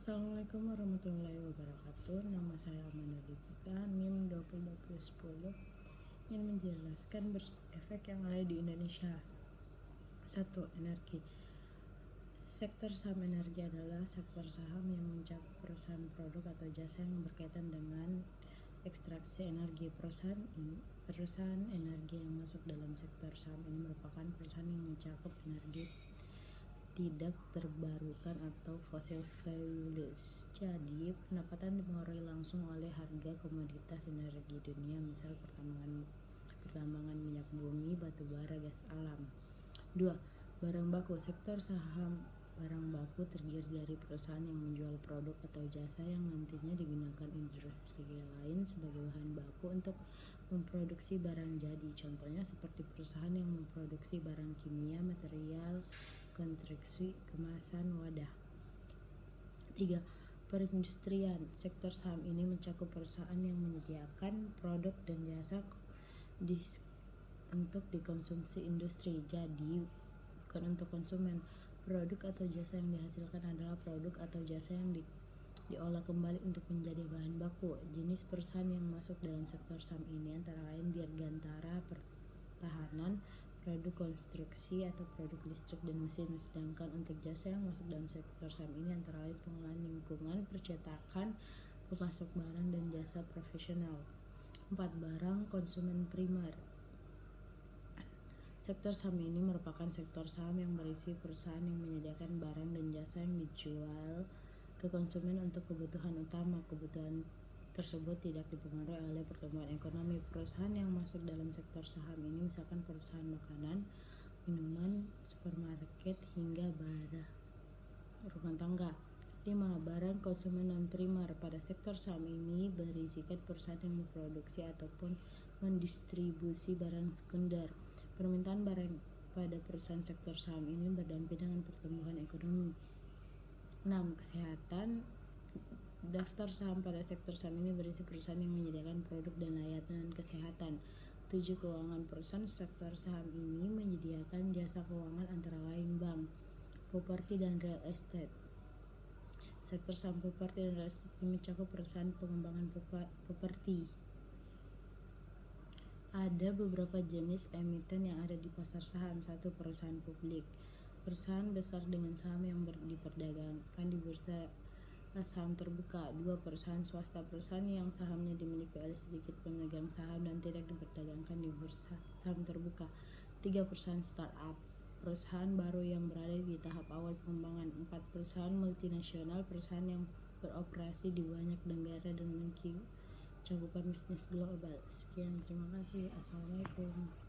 Assalamualaikum warahmatullahi wabarakatuh. Nama saya Amanda Dipita, NIM 202010, ingin menjelaskan efek yang ada di Indonesia. 1. Energi. Sektor saham energi adalah sektor saham yang mencakup perusahaan produk atau jasa yang berkaitan dengan ekstraksi energi. Perusahaan energi yang masuk dalam sektor saham ini merupakan perusahaan yang mencakup energi tidak terbarukan atau fossil fuels. Jadi, pendapatan dipengaruhi langsung oleh harga komoditas energi dunia, misal pertambangan minyak bumi, batu bara, gas alam. 2. Barang baku. Sektor saham barang baku terdiri dari perusahaan yang menjual produk atau jasa yang nantinya digunakan industri lain sebagai bahan baku untuk memproduksi barang jadi. Contohnya seperti perusahaan yang memproduksi barang kimia, material konstruksi, kemasan, wadah. 3. Perindustrian. Sektor saham ini mencakup perusahaan yang menyediakan produk dan jasa untuk dikonsumsi industri, jadi bukan untuk konsumen. Produk atau jasa yang dihasilkan adalah produk atau jasa yang diolah kembali untuk menjadi bahan baku. Jenis perusahaan yang masuk dalam sektor saham ini antara lain dirgantara pertahanan, produk konstruksi atau produk listrik dan mesin. Sedangkan untuk jasa yang masuk dalam sektor saham ini antara lain pengelolaan lingkungan, percetakan, pemasok barang dan jasa profesional. 4. Barang konsumen primer. Sektor saham ini merupakan sektor saham yang berisi perusahaan yang menyediakan barang dan jasa yang dijual ke konsumen untuk kebutuhan utama. Kebutuhan tersebut tidak dipengaruhi oleh pertumbuhan ekonomi. Perusahaan yang masuk dalam sektor saham ini misalkan perusahaan makanan, minuman, supermarket, hingga barang rumah tangga. 5. Barang konsumen non primer. Pada sektor saham ini berisikan perusahaan yang memproduksi ataupun mendistribusi barang sekunder. Permintaan barang pada perusahaan sektor saham ini berdampingan dengan pertumbuhan ekonomi. 6. Kesehatan. Daftar saham pada sektor saham ini berisi perusahaan yang menyediakan produk dan layanan kesehatan. 7. Keuangan. Perusahaan sektor saham ini menyediakan jasa keuangan antara lain bank, properti dan real estate. Sektor saham properti dan real estate ini mencakup perusahaan pengembangan properti. Ada beberapa jenis emiten yang ada di pasar saham. 1. Perusahaan publik. Perusahaan besar dengan saham yang diperdagangkan di bursa saham terbuka. 2. Perusahaan swasta. Perusahaan yang sahamnya dimiliki oleh sedikit pemegang saham dan tidak diperdagangkan di bursa saham terbuka. 3. Perusahaan startup. Perusahaan baru yang berada di tahap awal pengembangan. 4. Perusahaan multinasional. Perusahaan yang beroperasi di banyak negara dan memiliki cakupan bisnis global. Sekian, terima kasih. Assalamualaikum.